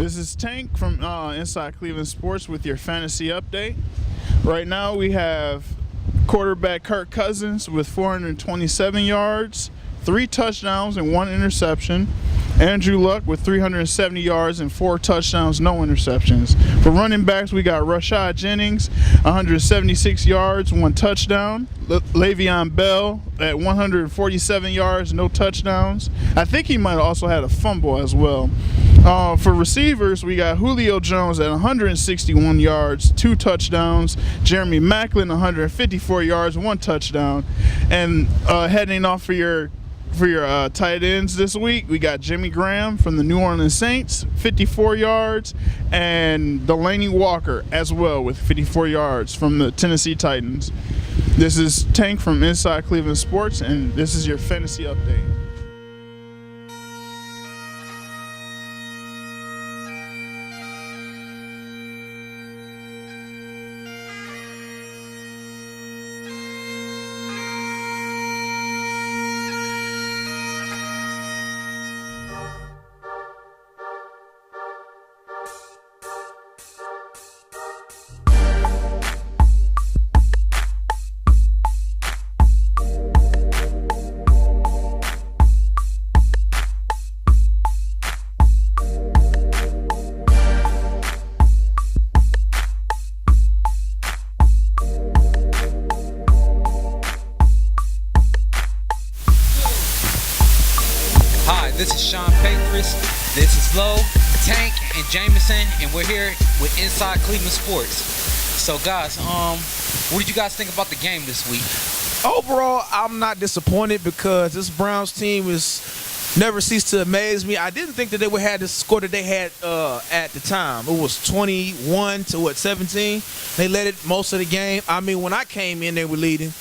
This is Tank from Inside Cleveland Sports with your fantasy update. Right now we have quarterback Kirk Cousins with 427 yards, 3 touchdowns and 1 interception. Andrew Luck with 370 yards and 4 touchdowns, no interceptions. For running backs, we got Rashad Jennings, 176 yards, 1 touchdown. Le'Veon Bell at 147 yards, no touchdowns. I think he might have also had a fumble as well. For receivers, we got Julio Jones at 161 yards, 2 touchdowns. Jeremy Maclin, 154 yards, 1 touchdown. And heading off for your tight ends this week, we got Jimmy Graham from the New Orleans Saints, 54 yards, and Delaney Walker as well with 54 yards from the Tennessee Titans. This is Tank from Inside Cleveland Sports, and this is your fantasy update. This is Sean Patriots, this is Lowe, Tank, and Jameson, and we're here with Inside Cleveland Sports. So guys, what did you guys think about the game this week? Overall, I'm not disappointed because this Browns team is never ceased to amaze me. I didn't think that they would have the score that they had at the time. It was 21 to 17. They led it most of the game. I mean, when I came in, they were leading.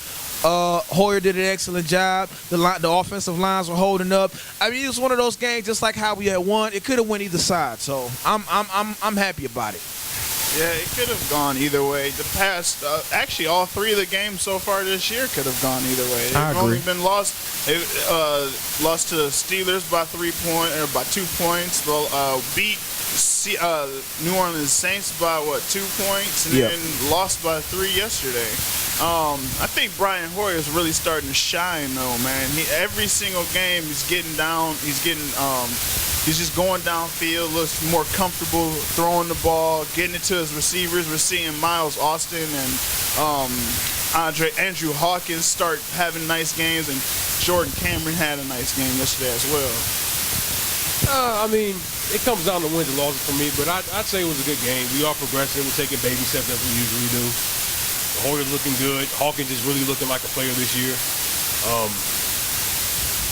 Hoyer did an excellent job. The offensive lines were holding up. I mean, it was one of those games just like how we had won. It could have went either side, so I'm happy about it. Yeah, it could have gone either way. The past, actually, all 3 of the games so far this year could have gone either way. They've only been lost. They lost to the Steelers by 2 points. Beat New Orleans Saints by 2 points, and then lost by 3 yesterday. I think Brian Hoyer is really starting to shine, though, man. Every single game he's getting down. He's just going downfield, looks more comfortable throwing the ball, getting it to his receivers. We're seeing Miles Austin and Andrew Hawkins start having nice games, and Jordan Cameron had a nice game yesterday as well. I mean, it comes down to wins and losses for me, but I'd say it was a good game. We are progressing. We're taking baby steps as we usually do. Hoyer's looking good. Hawkins is really looking like a player this year.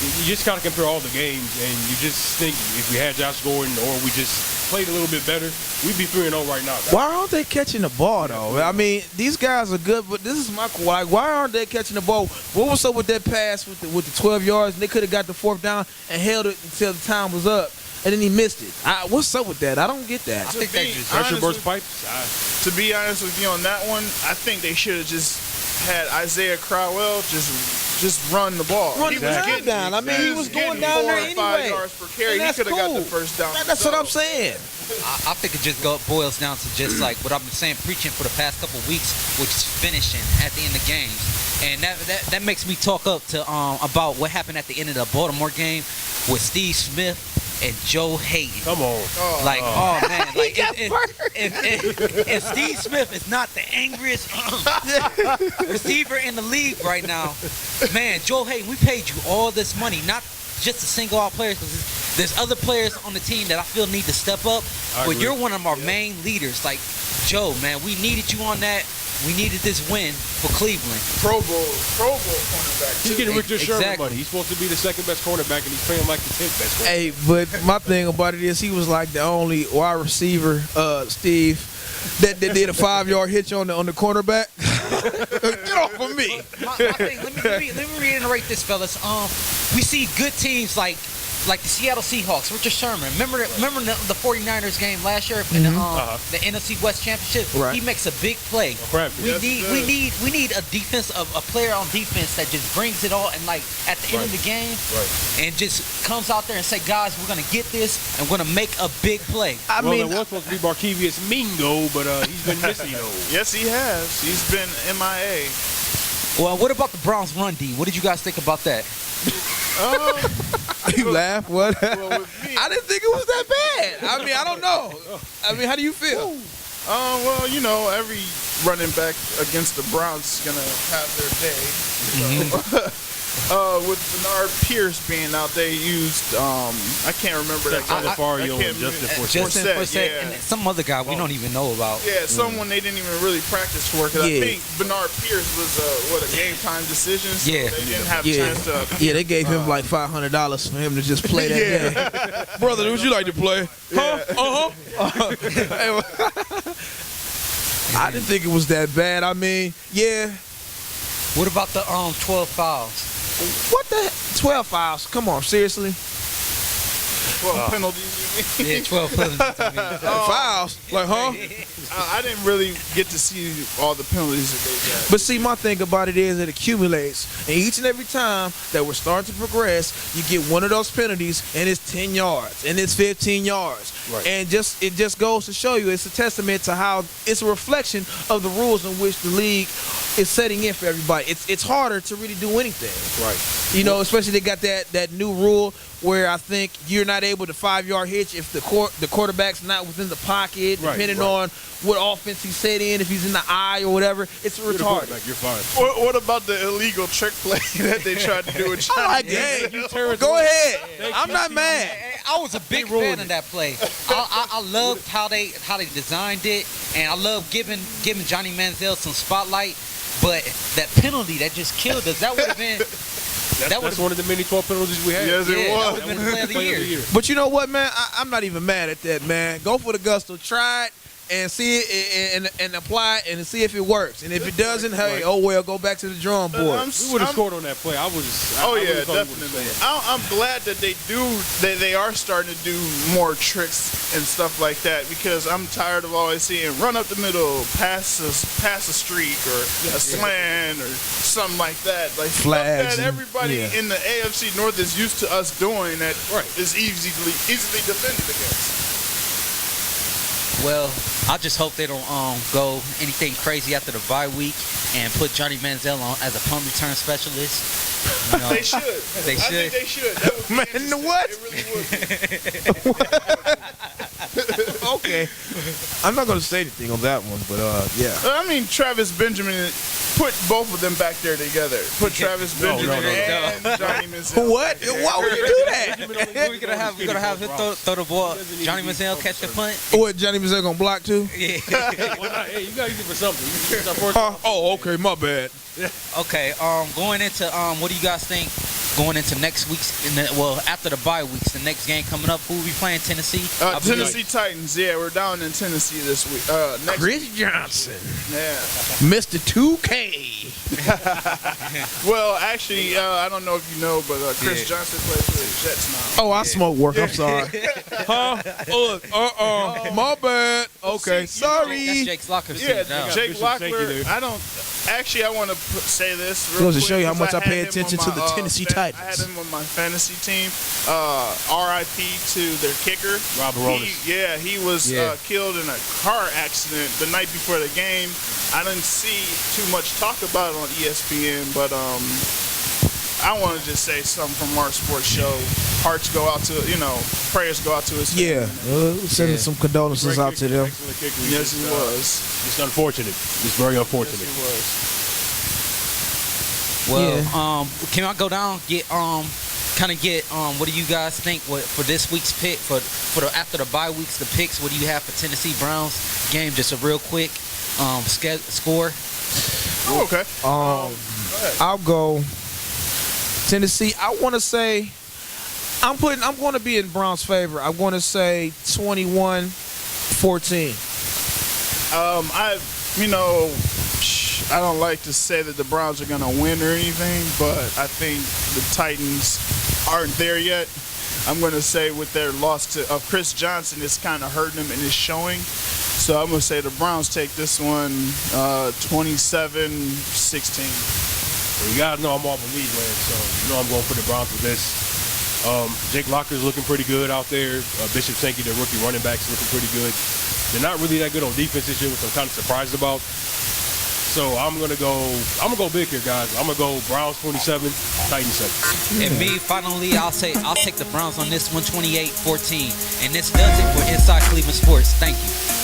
You just kind of compare all the games, and you just think if we had Josh Gordon or we just played a little bit better, we'd be 3-0 right now. Why aren't they catching the ball, though? I mean, these guys are good, but this is my like, why aren't they catching the ball? What was up with that pass with the 12 yards? And they could have got the 4th down and held it until the time was up, and then he missed it. What's up with that? I don't get that. I think they just pressure burst pipes. To be honest with you on that one, I think they should have just had Isaiah Crowell just run the ball. Run the down. I mean, he was going down there anyway. 4 or 5 yards per carry. He could have got the first down. That's what I'm saying. I think it just boils down to just like what I've been saying, preaching for the past couple of weeks, which is finishing at the end of games. And that makes me talk up to about what happened at the end of the Baltimore game with Steve Smith and Joe Hayden. Come on. Oh man, like if Steve Smith is not the angriest receiver in the league right now, man, Joe Hayden, we paid you all this money, not just to single out players, because there's other players on the team that I feel need to step up. But you're one of our main leaders. Like, Joe, man, we needed you on that. We needed this win for Cleveland. Pro Bowl cornerback. He's getting Richard Sherman money. He's supposed to be the 2nd best cornerback, and he's playing like the 10th best cornerback. Hey, but my thing about it is he was like the only wide receiver, Steve, that did a 5-yard hitch on the cornerback. Get off of me. My thing, let me reiterate this, fellas. We see good teams like like the Seattle Seahawks, Richard Sherman. Remember the 49ers game last year in the NFC West Championship? Right. He makes a big play. Crafty. We Yes, need he does. we need a defense a player on defense that just brings it all and like at the end of the game and just comes out there and say, guys, we're gonna get this and we're gonna make a big play. I Well, mean, it was supposed to be Barkevius Mingo, but he's been missing those. Yes, he has. He's been MIA. Well, what about the Browns run D? What did you guys think about that? you laugh. What? Well, with me, I didn't think it was that bad. I mean, I don't know. I mean, how do you feel? well, you know, every running back against the Browns is gonna have their day. So, with Bernard Pierce being out, they used I can't remember that guy. Fario I can't and Justin remember- Forsett. Justin Forsett yeah. and some other guy we don't even know about. Yeah, someone they didn't even really practice for because Yeah. I think Bernard Pierce was a game time decision. So Yeah. they didn't have a Yeah, chance to. yeah, they gave him like $500 for him to just play that game. Brother, would you like to play? Huh? I didn't think it was that bad. I mean, yeah. What about the 12 fouls? What the 12 fouls? Come on, seriously? 12 penalties. You mean? Yeah, 12 penalties. I mean. Fouls? Like, huh? I didn't really get to see all the penalties that they got. But see, my thing about it is it accumulates. And each and every time that we're starting to progress, you get one of those penalties, and it's 10 yards, and it's 15 yards. Right. And it just goes to show you, it's a testament to how it's a reflection of the rules in which the league is setting in for everybody. It's harder to really do anything. Right. You know, especially they got that new rule where I think you're not able to 5-yard hitch if the quarterback's not within the pocket, Right, depending right. on what offense he's set in, if he's in the eye or whatever. It's You're the retarded. quarterback, you're fine. What about the illegal trick play that they tried to do with I Johnny? like that. Go ahead. I'm not mad. I was a big fan of that play. I loved how they designed it, and I love giving Johnny Manziel some spotlight. But that penalty that just killed us, that would have been That's one of the many 12 penalties we had. Yes, it that was. would have been the play of the year. But you know what, man? I'm not even mad at that, man. Go for the gusto. Try it and see it and apply it and see if it works. And if it doesn't, hey, oh well, go back to the drawing board. We would have scored on that play. I Yeah, really thought we would've definitely. scored. I'm glad that they are starting to do more tricks and stuff like that because I'm tired of always seeing run up the middle, pass a streak or a slant or something like that. Like stuff Flags that and- everybody yeah. in the AFC North is used to us doing that Right. is easily defended against. Well, I just hope they don't go anything crazy after the bye week and put Johnny Manziel on as a punt return specialist. You know, They should. They I think should. they should. That would be Man, interesting. what? It really would be. Okay. I'm not going to say anything on that one, but yeah. I mean, Travis Benjamin, put both of them back there together. Put Travis Benjamin no. and Johnny Manziel. What? Why would you do that? we're gonna have him throw the ball. Johnny Manziel catch the punt. What, Johnny Manziel going to block too? Yeah. Why not? Hey, you got to use it for something. It's our first Oh, okay, my bad. Okay. Going into what do you guys think? Going into next week's, after the bye weeks, the next game coming up, who will be playing? Tennessee. I believe. Tennessee Titans. Yeah, we're down in Tennessee this week. Next Chris week. Johnson, Yeah. Mr. 2K. Well, actually, I don't know if you know, but Chris Johnson plays for the Jets now. Oh, I smoke work. I'm sorry. Huh? My bad. Okay, That's sorry. Jake Locker. Yeah, now. Jake Bishop Sankey Locklear. there. I don't. Actually, I want to say this real Goes to quick show you how 'cause much I had pay him attention on to the my, Tennessee I had Titans. him on my fantasy team. R.I.P. to their kicker. Rob Aronis. He was killed in a car accident the night before the game. I didn't see too much talk about it on ESPN, but I want to just say something from our sports show. Hearts go out to, prayers go out to his family. Yeah, sending some condolences out to them. Excellent kicker. Yes, he was. It's unfortunate. It's very unfortunate. Yes, he was. Well, can I go down what do you guys think for this week's pick for the after the bye weeks, the picks? What do you have for Tennessee Browns game? Just a real quick score. Oh, okay. I'll go Tennessee. I want to say I'm going to be in Browns' favor. I'm going to say 21-14. I don't like to say that the Browns are going to win or anything, but I think the Titans aren't there yet. I'm going to say with their loss of Chris Johnson, it's kind of hurting them and it's showing. So I'm going to say the Browns take this one 27-16. You guys know I'm all believe land, so you know I'm going for the Browns with this. Jake Locker's looking pretty good out there. Bishop Sankey, the rookie running back, is looking pretty good. They're not really that good on defense this year, which I'm kind of surprised about. So I'm gonna go big here, guys. I'm gonna go Browns 27, Titans 7. And me, finally, I'll take the Browns on this one, 28-14. And this does it for Inside Cleveland Sports. Thank you.